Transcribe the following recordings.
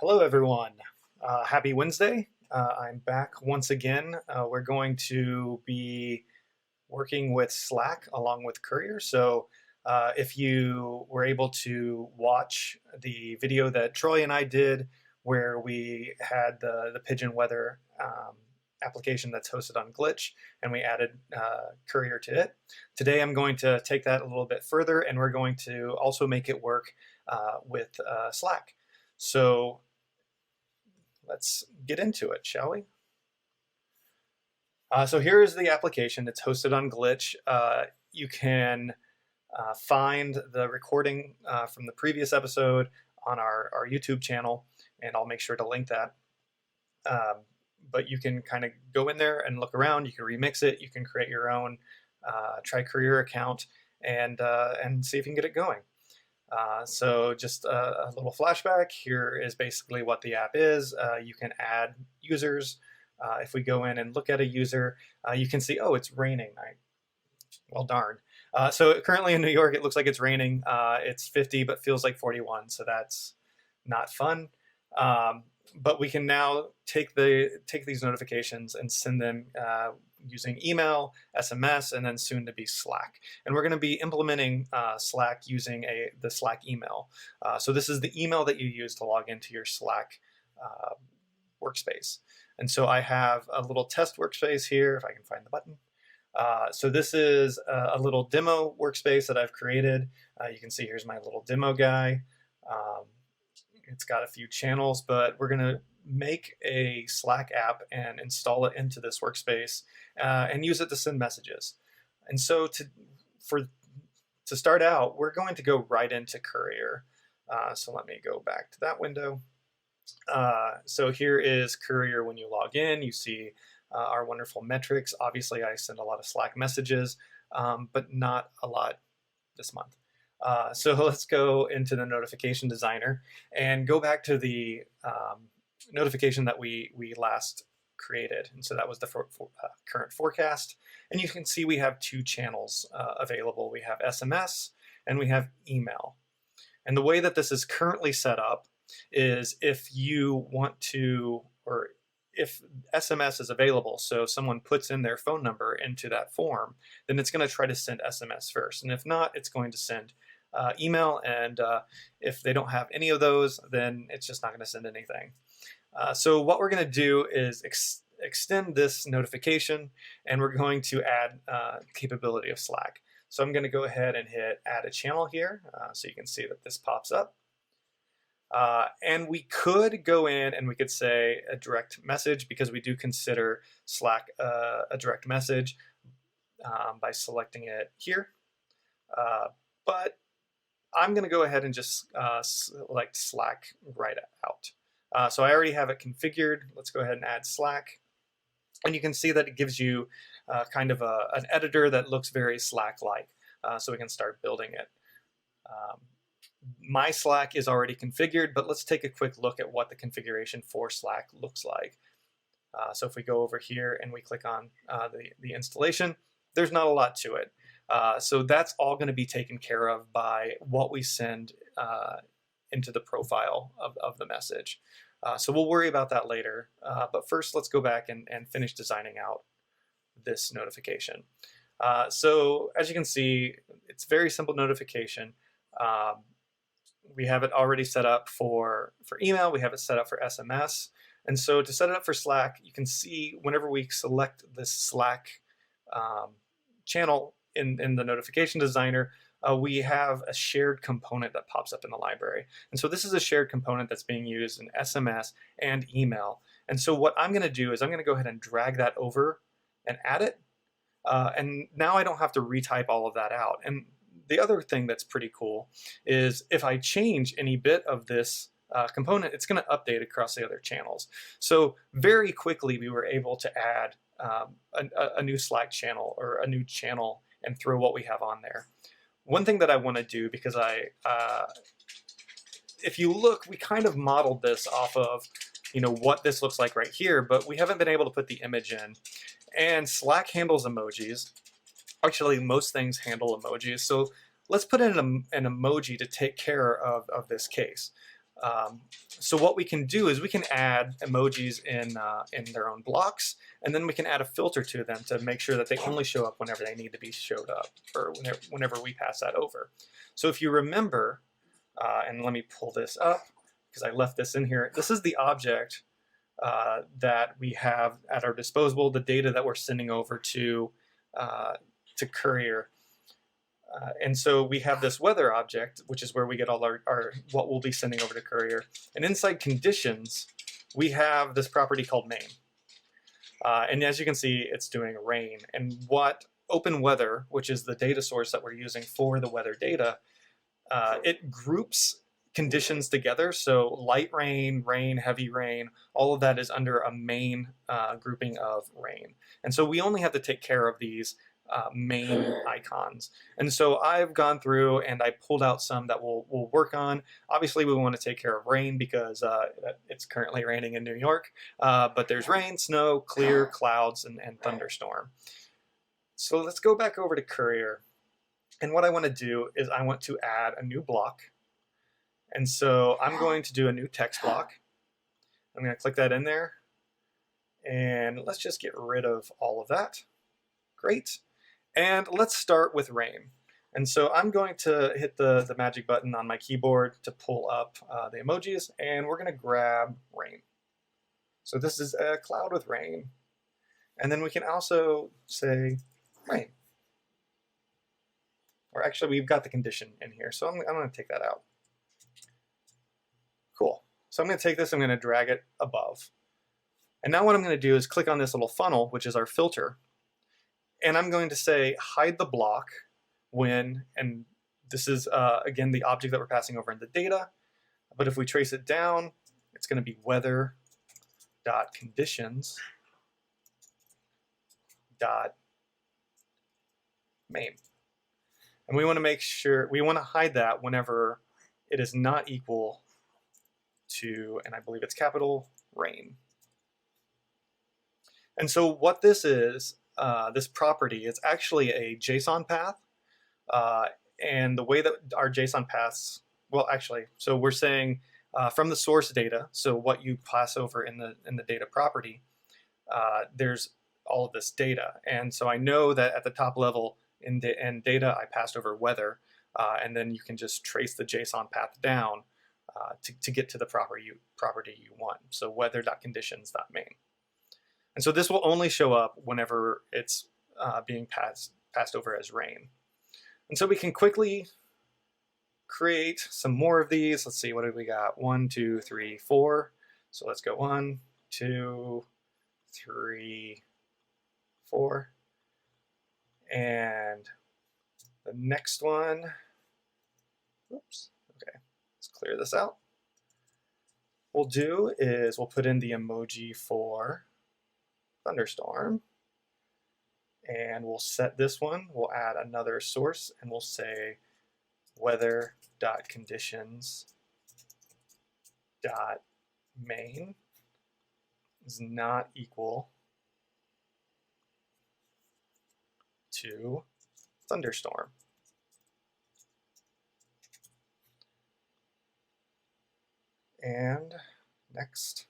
Hello, everyone. Happy Wednesday. I'm back once again. We're going to be working with Slack along with Courier. So if you were able to watch the video that Troy and I did, where we had the Pigeon weather application that's hosted on Glitch, and we added Courier to it. Today I'm going to take that a little bit further, and we're going to also make it work with Slack. So let's get into it, shall we? So here is the application. It's hosted on Glitch. You can find the recording from the previous episode on our YouTube channel, and I'll make sure to link that. But you can kind of go in there and look around. You can remix it. You can create your own Courier account and see if you can get it going. So just a little flashback. Here is basically what the app is. You can add users. If we go in and look at a user, you can see, oh, it's raining. Well, darn. So currently in New York, it looks like it's raining. It's 50, but feels like 41. So that's not fun. But we can now take these notifications and send them using email, SMS, and then soon to be Slack. And we're going to be implementing Slack using the Slack email. So this is the email that you use to log into your Slack workspace. And so I have a little test workspace here, if I can find the button. So this is a little demo workspace that I've created. You can see here's my little demo guy. It's got a few channels, but we're going to make a Slack app and install it into this workspace and use it to send messages. And so to start out, we're going to go right into Courier. So let me go back to that window. So here is Courier. When you log in, you see our wonderful metrics. Obviously, I send a lot of Slack messages, but not a lot this month. So let's go into the notification designer and go back to the notification that we last created. And so that was the current forecast. And you can see we have two channels available. We have SMS and we have email. And the way that this is currently set up is if you want to, or if SMS is available, so someone puts in their phone number into that form, then it's going to try to send SMS first. And if not, it's going to send email, and if they don't have any of those, then it's just not going to send anything. So what we're going to do is extend this notification, and we're going to add capability of Slack. So I'm going to go ahead and hit add a channel here, so you can see that this pops up. And we could go in and we could say a direct message, because we do consider Slack a direct message by selecting it here. But I'm going to go ahead and just select Slack right out. So I already have it configured. Let's go ahead and add Slack. And you can see that it gives you kind of an editor that looks very Slack-like. So we can start building it. My Slack is already configured, but let's take a quick look at what the configuration for Slack looks like. So if we go over here and we click on the installation, there's not a lot to it. So that's all going to be taken care of by what we send into the profile of the message. So we'll worry about that later. But first, let's go back and finish designing out this notification. So as you can see, it's very simple notification. We have it already set up for email. We have it set up for SMS. And so to set it up for Slack, you can see whenever we select this Slack channel in the notification designer, we have a shared component that pops up in the library. And so this is a shared component that's being used in SMS and email. And so what I'm going to do is I'm going to go ahead and drag that over and add it. And now I don't have to retype all of that out. And the other thing that's pretty cool is if I change any bit of this component, it's going to update across the other channels. So very quickly we were able to add a new Slack channel or a new channel and throw what we have on there. One thing that I want to do, because if you look, we kind of modeled this off of what this looks like right here, but we haven't been able to put the image in. And Slack handles emojis. Actually, most things handle emojis. So let's put in an emoji to take care of this case. So what we can do is we can add emojis in their own blocks, and then we can add a filter to them to make sure that they only show up whenever they need to be showed up, or whenever we pass that over. So if you remember, and let me pull this up because I left this in here. This is the object that we have at our disposal, the data that we're sending over to Courier. And so we have this weather object, which is where we get all our what we'll be sending over to Courier. And inside conditions, we have this property called main. And as you can see, it's doing rain. And what open weather, which is the data source that we're using for the weather data, it groups conditions together. So light rain, rain, heavy rain, all of that is under a main grouping of rain. And so we only have to take care of these main icons. And so I've gone through and I pulled out some that we'll work on. Obviously, we want to take care of rain because it's currently raining in New York, but there's rain, snow, clear, clouds, and thunderstorm. So let's go back over to Courier. And what I want to do is I want to add a new block. And so I'm going to do a new text block. I'm going to click that in there. And let's just get rid of all of that. Great. And let's start with rain. And so I'm going to hit the magic button on my keyboard to pull up the emojis, and we're going to grab rain. So this is a cloud with rain. And then we can also say rain. Or actually, we've got the condition in here, so I'm going to take that out. Cool. So I'm going to take this, I'm going to drag it above. And now what I'm going to do is click on this little funnel, which is our filter. And I'm going to say hide the block when, and this is, again, the object that we're passing over in the data. But if we trace it down, it's going to be weather.conditions.main. And we want to make sure, we want to hide that whenever it is not equal to, and I believe it's capital, rain. And so what this is, this property is actually a JSON path. And the way that our JSON paths, well, actually, so we're saying from the source data, so what you pass over in the data property, there's all of this data. And so I know that at the top level in data, I passed over weather, and then you can just trace the JSON path down to get to the property you want. So weather.conditions.main. And so this will only show up whenever it's being passed over as rain. And so we can quickly create some more of these. Let's see, what do we got? 1, 2, 3, 4. So let's go 1, 2, 3, 4. And the next one, oops, okay, let's clear this out. What we'll do is we'll put in the emoji for thunderstorm, and we'll set this one. We'll add another source, and we'll say weather.conditions.main is not equal to thunderstorm. And next,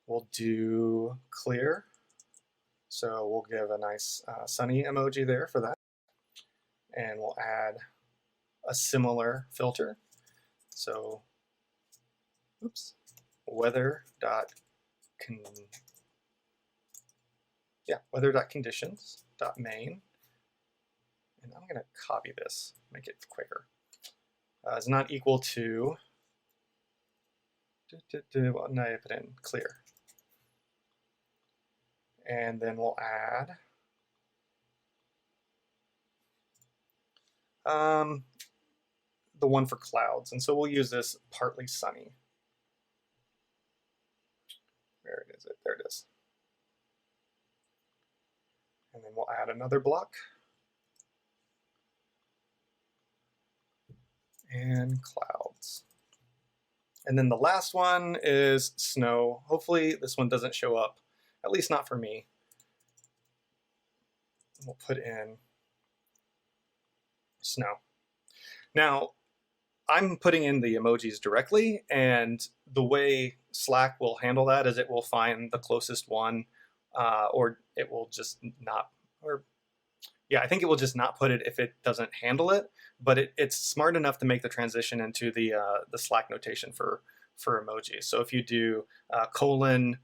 we'll do clear. So we'll give a nice sunny emoji there for that. And we'll add a similar filter. So, oops, weather.conditions.main. And I'm going to copy this, make it quicker. Is not equal to, well, now I put in clear. And then we'll add the one for clouds. And so we'll use this partly sunny. Where is it? There it is. And then we'll add another block. And clouds. And then the last one is snow. Hopefully this one doesn't show up, at least not for me. We'll put in snow. Now, I'm putting in the emojis directly, and the way Slack will handle that is it will find the closest one, or it will just not, or yeah, I think it will just not put it if it doesn't handle it. But it's smart enough to make the transition into the Slack notation for emojis. So if you do colon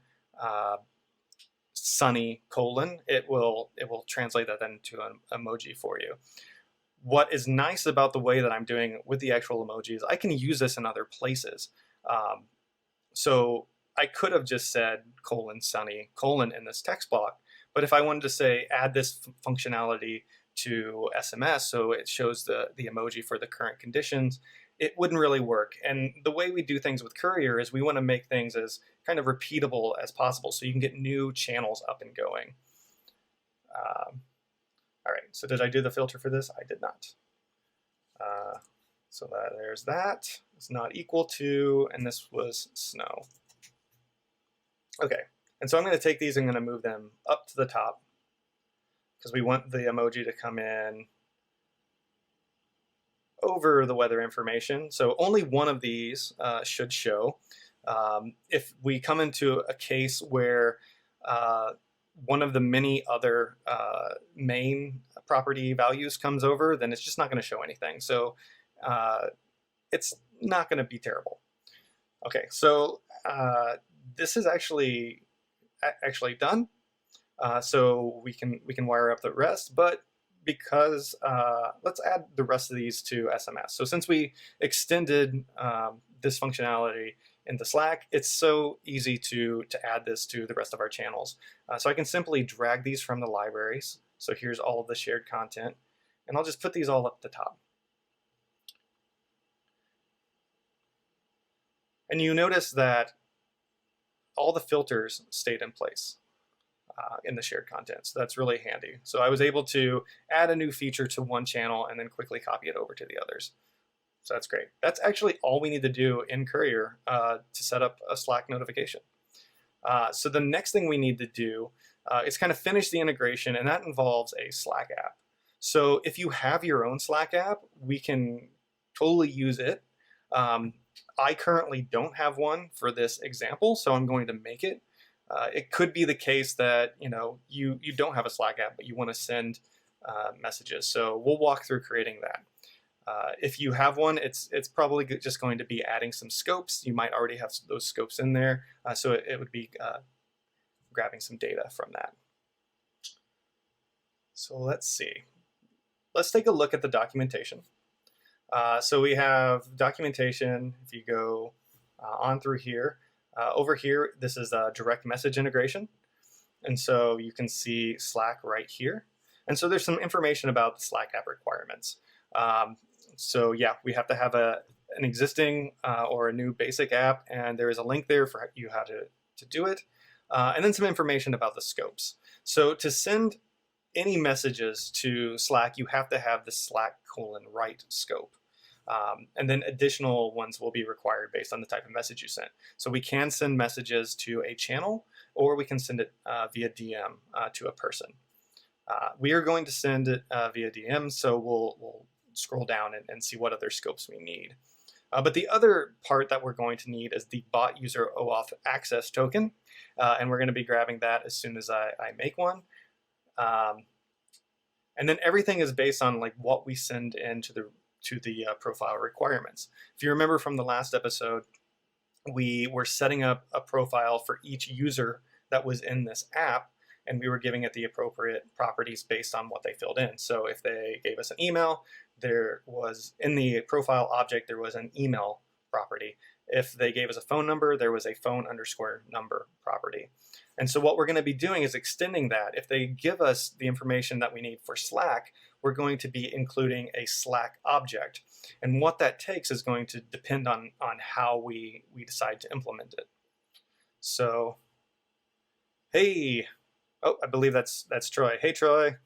sunny colon, it will translate that then to an emoji for you. What is nice about the way that I'm doing it with the actual emojis, I can use this in other places. Um, so I could have just said colon sunny colon in this text block, but if I wanted to say add this functionality to SMS so it shows the emoji for the current conditions, it wouldn't really work. And the way we do things with Courier is we want to make things as kind of repeatable as possible so you can get new channels up and going. All right, so did I do the filter for this? I did not. So there's that. It's not equal to, and this was snow. Okay, and so I'm going to take these and I'm going to move them up to the top because we want the emoji to come in over the weather information. So only one of these should show. If we come into a case where one of the many other main property values comes over, then it's just not going to show anything. So it's not going to be terrible. Okay, so this is actually done. So we can wire up the rest, but because let's add the rest of these to SMS. So since we extended this functionality into Slack, it's so easy to add this to the rest of our channels. So I can simply drag these from the libraries. So here's all of the shared content, and I'll just put these all up at the top. And you notice that all the filters stayed in place in the shared content. So that's really handy. So I was able to add a new feature to one channel and then quickly copy it over to the others. So that's great. That's actually all we need to do in Courier to set up a Slack notification. So the next thing we need to do is kind of finish the integration, and that involves a Slack app. So if you have your own Slack app, we can totally use it. I currently don't have one for this example, so I'm going to make it. It could be the case that you don't have a Slack app, but you want to send messages. So we'll walk through creating that. If you have one, it's probably just going to be adding some scopes. You might already have those scopes in there, so it would be grabbing some data from that. So let's see. Let's take a look at the documentation. So we have documentation. If you go on through here, over here, this is a direct message integration. And so you can see Slack right here. And so there's some information about the Slack app requirements. So yeah, we have to have an existing or a new basic app, and there is a link there for you how to do it. And then some information about the scopes. So to send any messages to Slack, you have to have the Slack:(write) scope. And then additional ones will be required based on the type of message you sent. So we can send messages to a channel, or we can send it via DM to a person. We are going to send it via DM, so we'll scroll down and see what other scopes we need. But the other part that we're going to need is the bot user OAuth access token, and we're going to be grabbing that as soon as I make one. And then everything is based on like what we send into the profile requirements. If you remember from the last episode, we were setting up a profile for each user that was in this app, and we were giving it the appropriate properties based on what they filled in. So if they gave us an email, there was in the profile object, there was an email property. If they gave us a phone number, there was a phone_number property. And so what we're going to be doing is extending that. If they give us the information that we need for Slack, we're going to be including a Slack object. And what that takes is going to depend on how we decide to implement it. So, hey, oh, I believe that's Troy. Hey, Troy.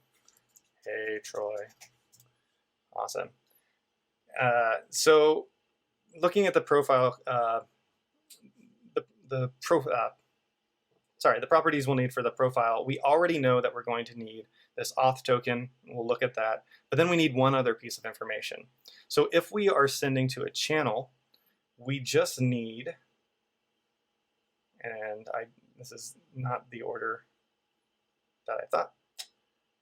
Hey, Troy. Awesome. So looking at the profile, sorry, the properties we'll need for the profile, we already know that we're going to need this auth token. We'll look at that. But then we need one other piece of information. So if we are sending to a channel, we just need, and this is not the order that I thought.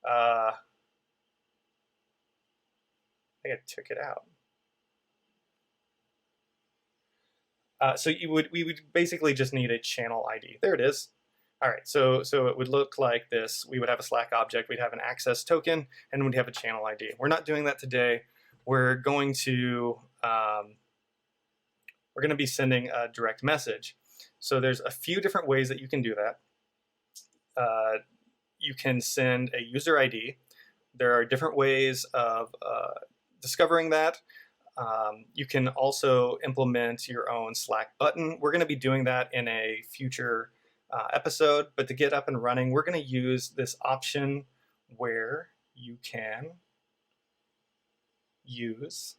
I think I took it out. So we would basically just need a channel ID. There it is. All right, so it would look like this. We would have a Slack object, we'd have an access token, and we'd have a channel ID. We're not doing that today. We're going to be sending a direct message. So there's a few different ways that you can do that. You can send a user ID. There are different ways of discovering that. You can also implement your own Slack button. We're going to be doing that in a future episode, but to get up and running, we're going to use this option where you can use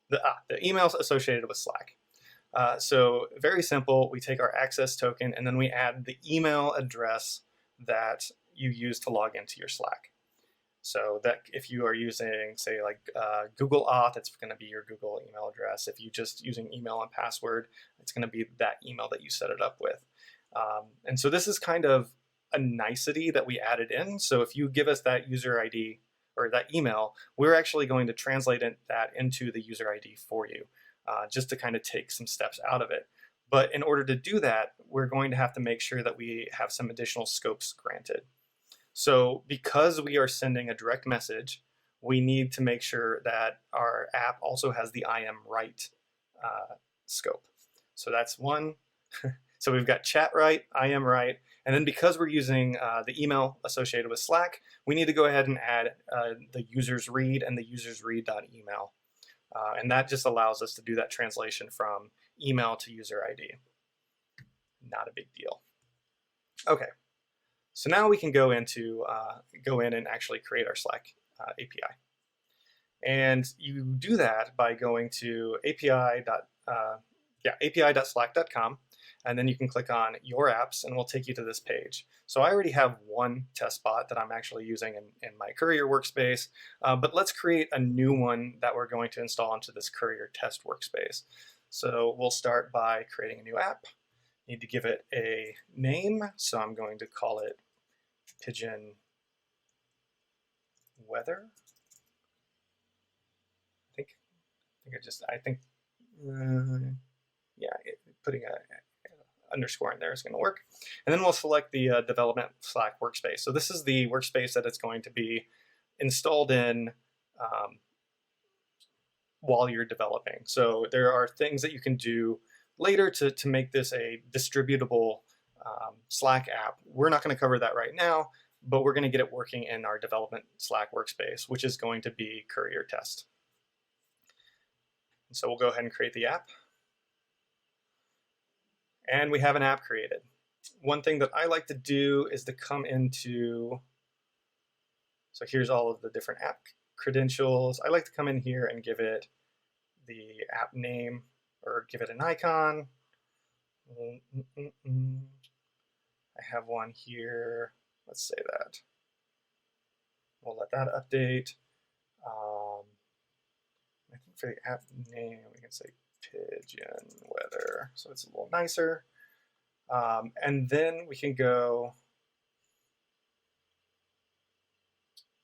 the emails associated with Slack. So very simple, we take our access token and then we add the email address that you use to log into your Slack. So that if you are using, say, like Google Auth, it's going to be your Google email address. If you're just using email and password, it's going to be that email that you set it up with. And so this is kind of a nicety that we added in. So if you give us that user ID or that email, we're actually going to translate that into the user ID for you, just to kind of take some steps out of it. But in order to do that, we're going to have to make sure that we have some additional scopes granted. So because we are sending a direct message, we need to make sure that our app also has the I am right scope. So that's one. So we've got chat right, I am right. And then because we're using the email associated with Slack, we need to go ahead and add the user's read and the user's read.email. And that just allows us to do that translation from email to user ID. Not a big deal. Okay. So now we can go in and actually create our Slack API. And you do that by going to api.slack.com, and then you can click on your apps and we'll take you to this page. So I already have one test bot that I'm actually using in my Courier workspace, but let's create a new one that we're going to install into this Courier test workspace. So we'll start by creating a new app. Need to give it a name, so I'm going to call it Pigeon weather. Putting a underscore in there is going to work. And then we'll select the development Slack workspace. So this is the workspace that it's going to be installed in while you're developing. So there are things that you can do later to make this a distributable Slack app. We're not going to cover that right now, but we're going to get it working in our development Slack workspace, which is going to be Courier test. So we'll go ahead and create the app. And we have an app created. One thing that I like to do is to come into, so here's all of the different app credentials. I like to come in here and give it the app name or give it an icon. I have one here. Let's say that. We'll let that update. I think for the app name, we can say Pigeon weather, so it's a little nicer. And then we can go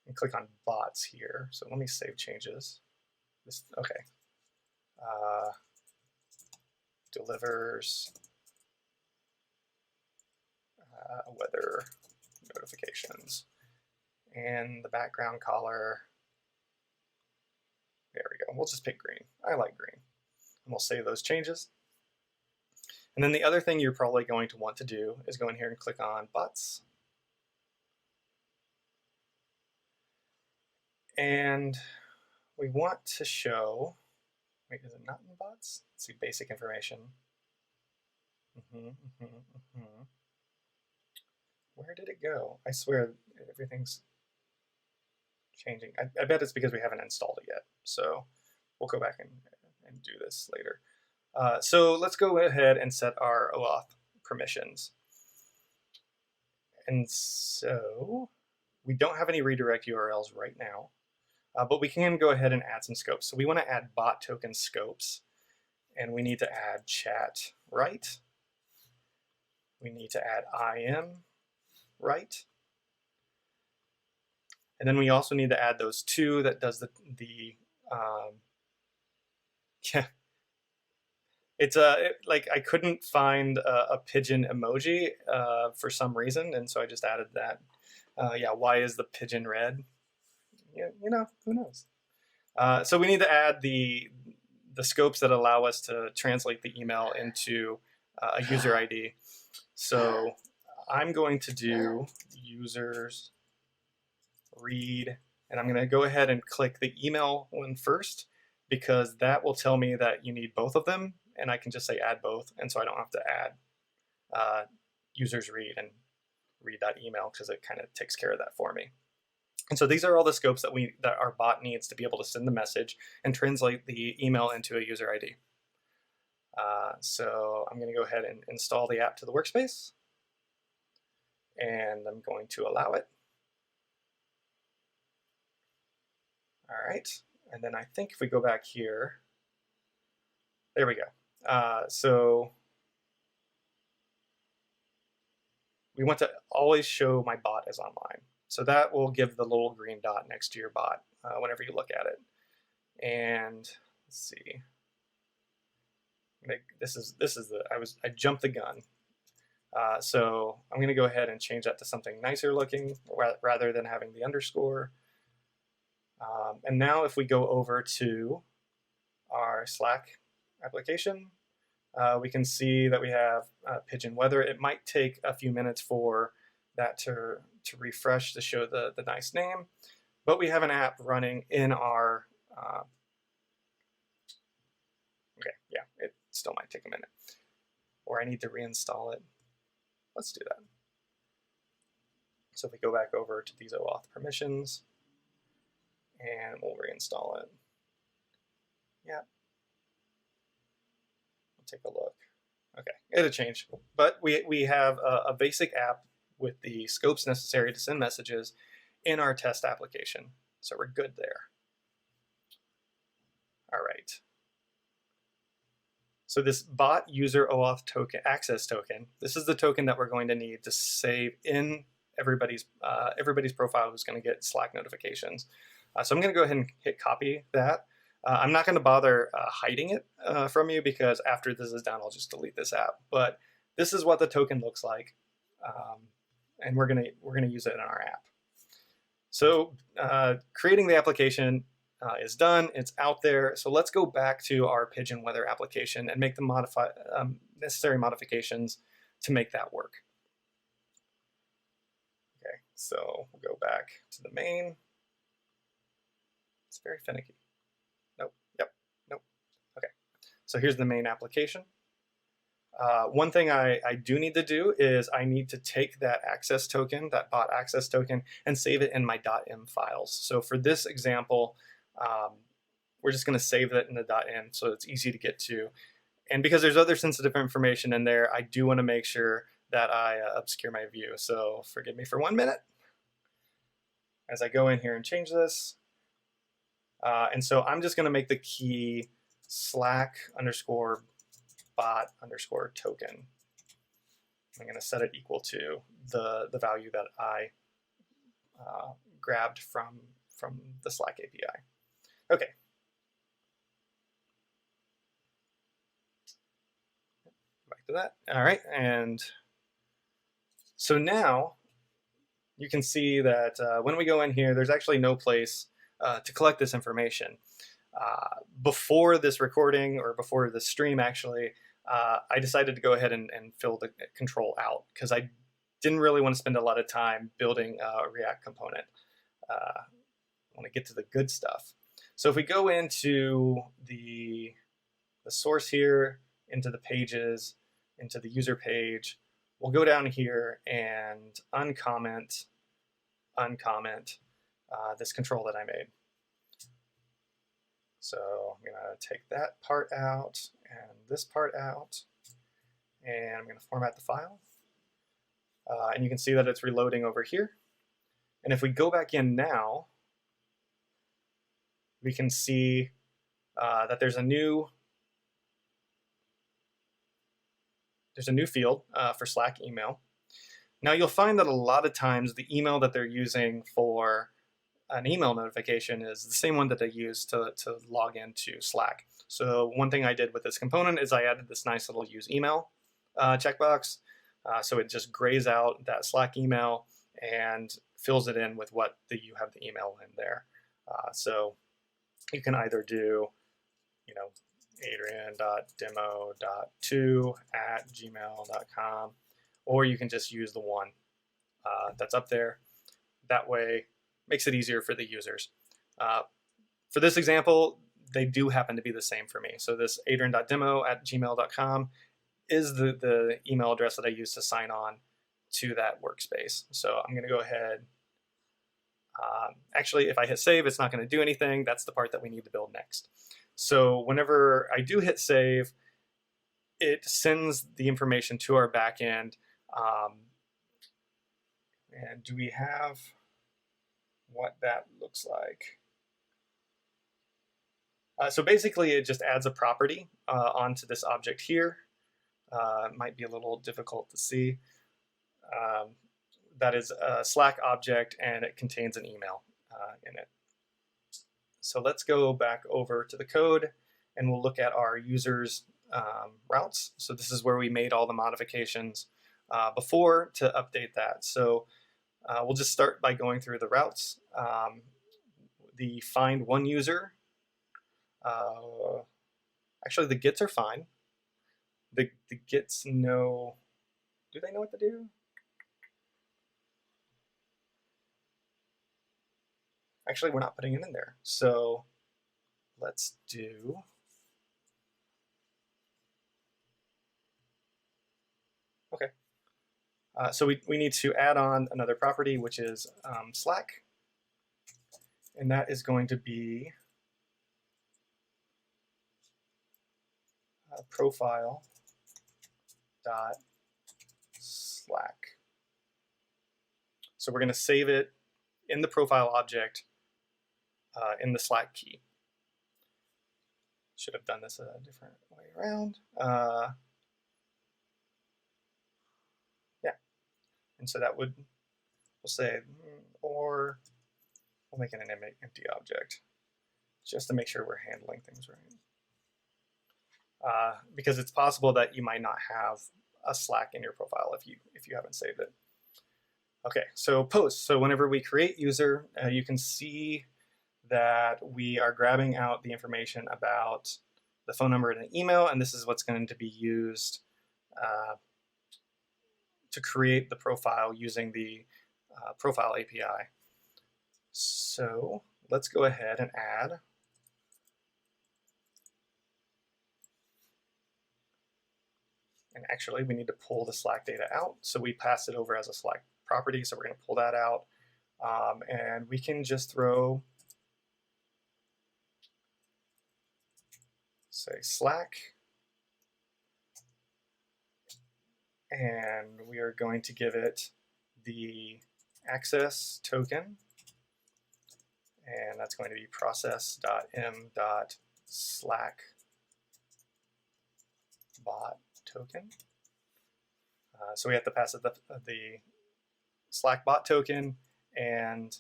and click on bots here. So let me save changes. Okay. Delivers weather notifications. And the background color, there we go. We'll just pick green. I like green. And we'll save those changes. And then the other thing you're probably going to want to do is go in here and click on bots. And we want to show, wait, is it not in bots? Let's see, basic information. Where did it go? I swear everything's changing. I bet it's because we haven't installed it yet. So we'll go back and do this later. So let's go ahead and set our OAuth permissions. And so we don't have any redirect URLs right now, but we can go ahead and add some scopes. So we want to add bot token scopes, and we need to add chat right. We need to add IM right. And then we also need to add those two that does yeah. It's like I couldn't find a pigeon emoji for some reason, and so I just added that. Yeah, why is the pigeon red? Yeah, you know, who knows? So we need to add the scopes that allow us to translate the email into a user ID. So I'm going to do users read, and I'm going to go ahead and click the email one first, because that will tell me that you need both of them, and I can just say add both, and so I don't have to add users read and read that email, because it kind of takes care of that for me. And so these are all the scopes that our bot needs to be able to send the message and translate the email into a user ID. So I'm going to go ahead and install the app to the workspace, and I'm going to allow it. All right, and then I think if we go back here, there we go. So we want to always show my bot as online. So that will give the little green dot next to your bot whenever you look at it. And let's see. I jumped the gun. So I'm going to go ahead and change that to something nicer looking rather than having the underscore. And now if we go over to our Slack application, we can see that we have Pigeon weather. It might take a few minutes for that to refresh to show the nice name, but we have an app running in our, okay, yeah, it still might take a minute, or I need to reinstall it. Let's do that. So if we go back over to these OAuth permissions, and we'll reinstall it. Yeah. We'll take a look. Okay, it'll change. But we have a basic app with the scopes necessary to send messages in our test application. So we're good there. All right. So this bot user OAuth token, access token, this is the token that we're going to need to save in everybody's profile who's going to get Slack notifications. So I'm going to go ahead and hit copy that. I'm not going to bother hiding it from you, because after this is done, I'll just delete this app. But this is what the token looks like, and we're gonna use it in our app. So creating the application is done. It's out there. So let's go back to our Pigeon weather application and make the necessary modifications to make that work. Okay, so we'll go back to the main. It's very finicky. Nope. Yep. Nope. Okay. So here's the main application. One thing I do need to do is I need to take that access token, that bot access token, and save it in my .m files. So for this example, we're just going to save it in the .m so it's easy to get to. And because there's other sensitive information in there, I do want to make sure that I obscure my view. So forgive me for 1 minute as I go in here and change this. And so I'm just going to make the key Slack underscore bot underscore token. I'm going to set it equal to the value that I grabbed from the Slack API. Okay. Back to that. All right. And so now you can see that when we go in here, there's actually no place to collect this information. Before this recording, or before the stream actually, I decided to go ahead and fill the control out, because I didn't really want to spend a lot of time building a React component. I want to get to the good stuff. So if we go into the source here, into the pages, into the user page, we'll go down here and uncomment this control that I made. So I'm going to take that part out and this part out, and I'm going to format the file. And you can see that it's reloading over here. And if we go back in now, we can see that there's a new field for Slack email. Now you'll find that a lot of times the email that they're using for an email notification is the same one that they use to log into Slack. So one thing I did with this component is I added this nice little use email checkbox. So it just grays out that Slack email and fills it in with what you have the email in there. So you can either do, adrian.demo.2@gmail.com, or you can just use the one that's up there. That way, makes it easier for the users. For this example, they do happen to be the same for me. So this adrian.demo@gmail.com is the email address that I use to sign on to that workspace. So I'm going to go ahead. Actually, if I hit save, it's not going to do anything. That's the part that we need to build next. So whenever I do hit save, it sends the information to our backend. And do we have what that looks like? So basically, it just adds a property onto this object here. It might be a little difficult to see. That is a Slack object, and it contains an email in it. So let's go back over to the code, and we'll look at our users' routes. So this is where we made all the modifications before to update that. So we'll just start by going through the routes. The find one user. Actually, the gets are fine. The gets know. Do they know what to do? Actually, we're not putting it in there. So let's do. Okay. So we need to add on another property, which is Slack. And that is going to be profile.slack. So we're going to save it in the profile object in the Slack key. Should have done this a different way around. Yeah. And so that would, we'll say, or we'll make it an empty object just to make sure we're handling things right. Because it's possible that you might not have a Slack in your profile if you haven't saved it. Okay, so post. So whenever we create user, you can see that we are grabbing out the information about the phone number and an email, and this is what's going to be used to create the profile using the profile API. So let's go ahead and add and actually we need to pull the Slack data out. So we pass it over as a Slack property, so we're going to pull that out. And we can just throw, say, Slack, and we are going to give it the access token, and that's going to be process.m.slack.bot token. So we have to pass it the Slack bot token and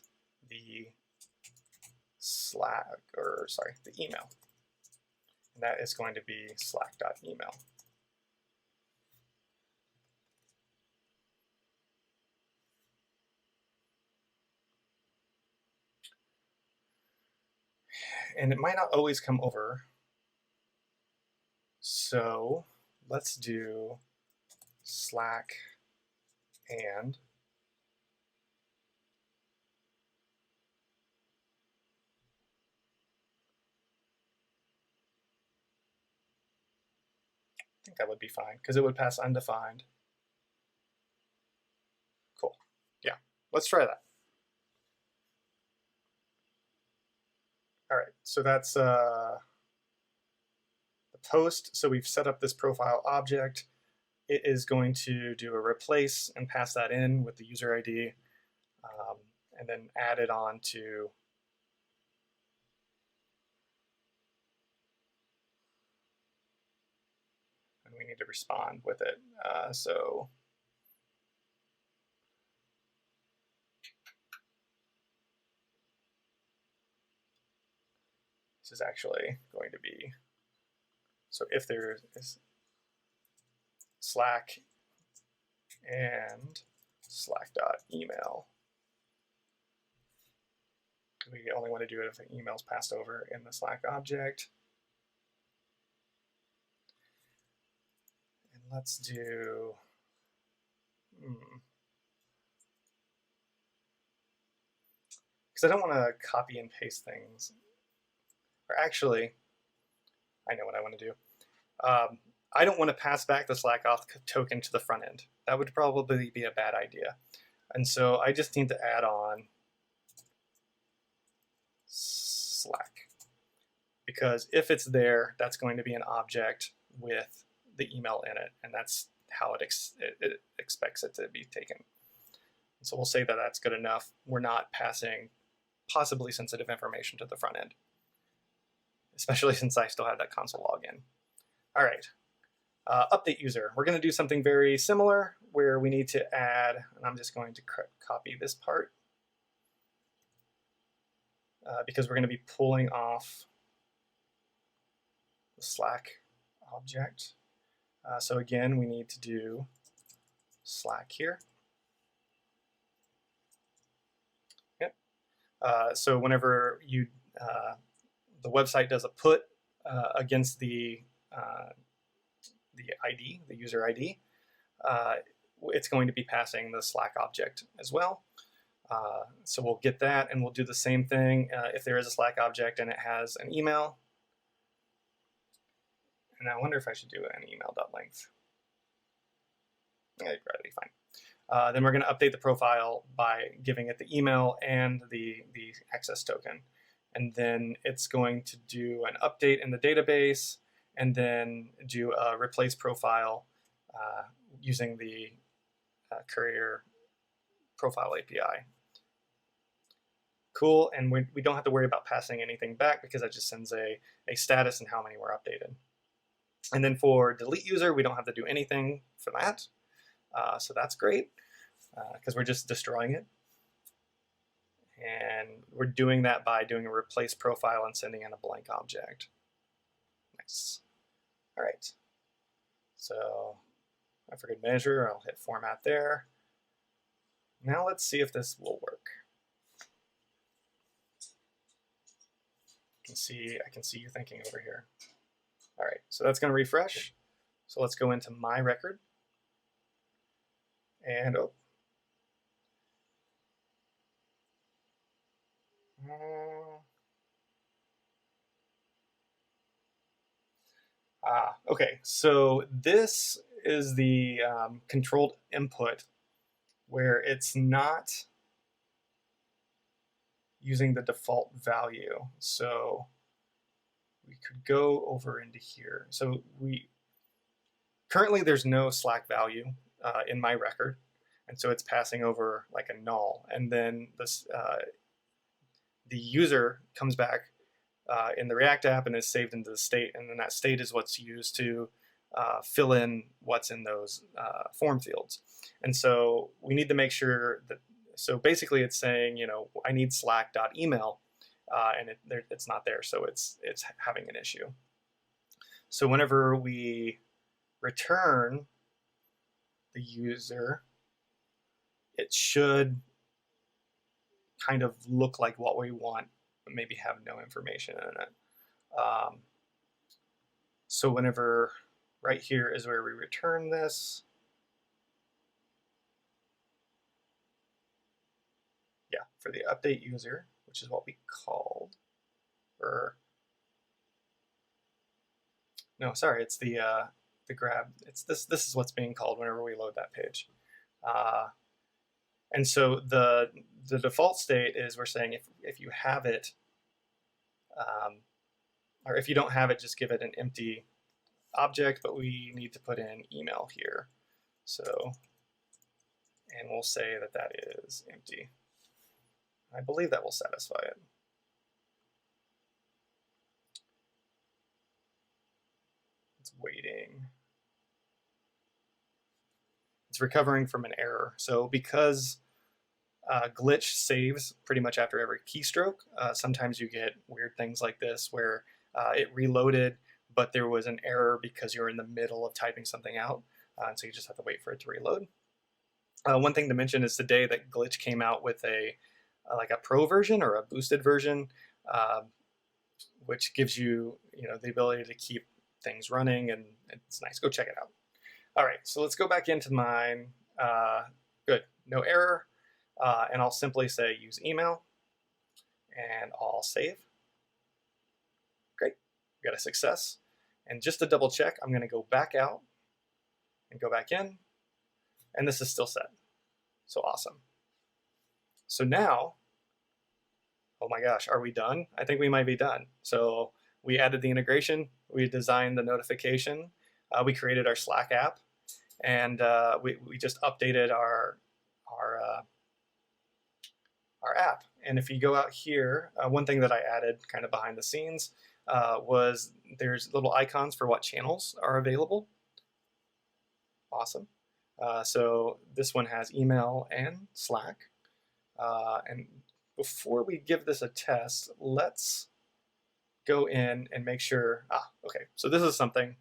the the email. And that is going to be slack.email. And it might not always come over. So let's do Slack and I think that would be fine because it would pass undefined. Cool. Yeah, let's try that. All right. so that's the post. So we've set up this profile object. It is going to do a replace and pass that in with the user ID, and then add it on to and we need to respond with it. So this is actually going to be, so if there is Slack and Slack.email, we only want to do it if an email is passed over in the Slack object. And let's do, because I don't want to copy and paste things. Or actually, I know what I want to do. I don't want to pass back the Slack auth token to the front end. That would probably be a bad idea. And so I just need to add on Slack. Because if it's there, that's going to be an object with the email in it. And that's how it expects it to be taken. And so we'll say that that's good enough. We're not passing possibly sensitive information to the front end, especially since I still have that console login. All right, update user. We're going to do something very similar where we need to add, and I'm just going to copy this part because we're going to be pulling off the Slack object. So again, we need to do Slack here. Yep. So whenever you the website does a put against the ID, the user ID, it's going to be passing the Slack object as well. So we'll get that, and we'll do the same thing if there is a Slack object and it has an email. And I wonder if I should do an email.length. Yeah, you'd probably be fine. Then we're going to update the profile by giving it the email and the access token. And then it's going to do an update in the database and then do a replace profile using the Courier profile API. Cool, and we don't have to worry about passing anything back because that just sends a status and how many were updated. And then for delete user, we don't have to do anything for that. So that's great because we're just destroying it. And we're doing that by doing a replace profile and sending in a blank object. Nice. All right. So for good measure, I'll hit format there. Now let's see if this will work. I can see you thinking over here. All right, so that's going to refresh. So let's go into my record. And okay, so this is the controlled input where it's not using the default value. So we could go over into here. So currently there's no Slack value in my record, and so it's passing over like a null. And then this the user comes back in the React app and is saved into the state, and then that state is what's used to fill in what's in those form fields. And so we need to make sure that, so basically it's saying, you know, I need slack.email, and it's not there, so it's having an issue. So whenever we return the user, it should kind of look like what we want, but maybe have no information in it. So whenever, right here is where we return this. Yeah, for the update user, which is what we called, or no, sorry, it's the grab. It's this is what's being called whenever we load that page. And so the default state is we're saying if you have it or if you don't have it, just give it an empty object, but we need to put in email here. So, and we'll say that that is empty. I believe that will satisfy it. It's waiting. It's recovering from an error. So because glitch saves pretty much after every keystroke, sometimes you get weird things like this where it reloaded, but there was an error because you're in the middle of typing something out. And so you just have to wait for it to reload. One thing to mention is today that Glitch came out with like a pro version or a boosted version, which gives you the ability to keep things running, and it's nice. Go check it out. All right, so let's go back into mine. Good, no error, and I'll simply say use email, and I'll save. Great, we got a success. And just to double check, I'm going to go back out and go back in, and this is still set. So awesome. So now, oh my gosh, are we done? I think we might be done. So we added the integration, we designed the notification, we created our Slack app, and we just updated our app. And if you go out here, one thing that I added kind of behind the scenes was there's little icons for what channels are available. Awesome. So this one has email and Slack. And before we give this a test, let's go in and make sure, okay, so this is something.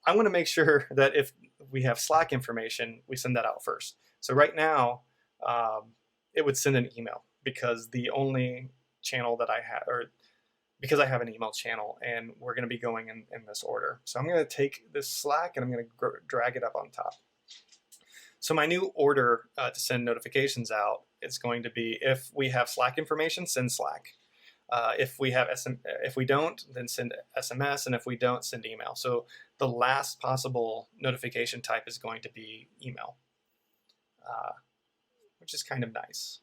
I want to make sure that if we have Slack information, we send that out first. So right now, it would send an email because the only channel that I have, or because I have an email channel, and we're going to be going in this order. So I'm going to take this Slack and I'm going to drag it up on top. So my new order to send notifications out is going to be, if we have Slack information, send Slack. If we don't, then send SMS, and if we don't, send email. So the last possible notification type is going to be email, which is kind of nice.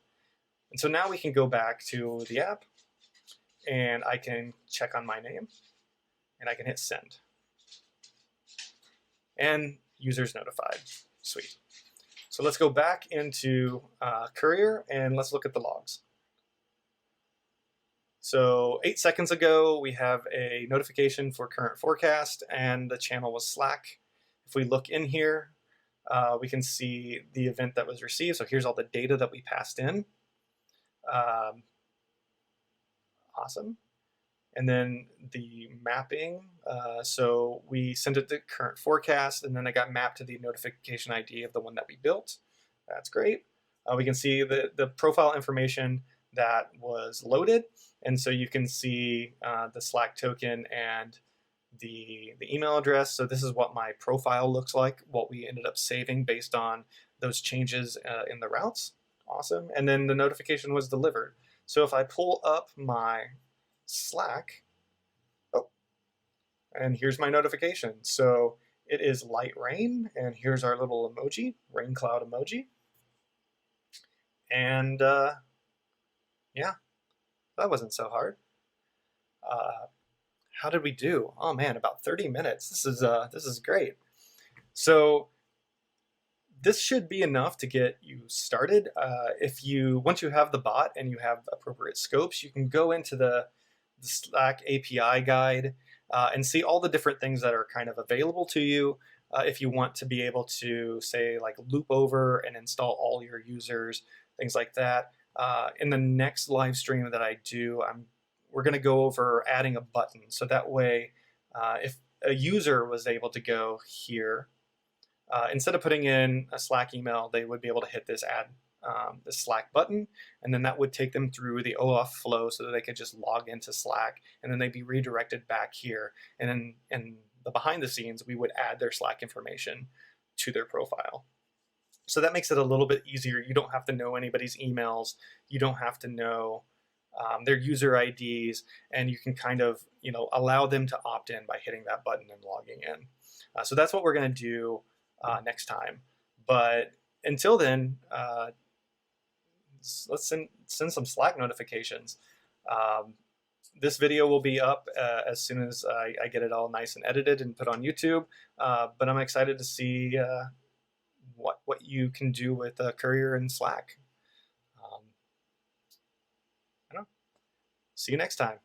And so now we can go back to the app, and I can check on my name, and I can hit send. And user's notified. Sweet. So let's go back into Courier, and let's look at the logs. So 8 seconds ago, we have a notification for current forecast, and the channel was Slack. If we look in here, we can see the event that was received. So here's all the data that we passed in. Awesome. And then the mapping. So we sent it to current forecast, and then it got mapped to the notification ID of the one that we built. That's great. We can see the profile information that was loaded. And so you can see the Slack token and the email address. So this is what my profile looks like, what we ended up saving based on those changes in the routes. Awesome. And then the notification was delivered. So if I pull up my Slack, and here's my notification. So it is light rain, and here's our little emoji, rain cloud emoji. And yeah, that wasn't so hard. How did we do? Oh man, about 30 minutes. This is great. So this should be enough to get you started. Once you have the bot and you have appropriate scopes, you can go into the Slack API guide and see all the different things that are kind of available to you. If you want to be able to, say, like loop over and install all your users, things like that. In the next live stream that I do, we're going to go over adding a button. So that way, if a user was able to go here, instead of putting in a Slack email, they would be able to hit this add the Slack button, and then that would take them through the OAuth flow so that they could just log into Slack, and then they'd be redirected back here. And then in the behind the scenes, we would add their Slack information to their profile. So that makes it a little bit easier. You don't have to know anybody's emails. You don't have to know their user IDs, and you can kind of allow them to opt in by hitting that button and logging in. So that's what we're going to do next time. But until then, let's send some Slack notifications. This video will be up as soon as I get it all nice and edited and put on YouTube. But I'm excited to see what you can do with Courier and Slack. I don't know. See you next time.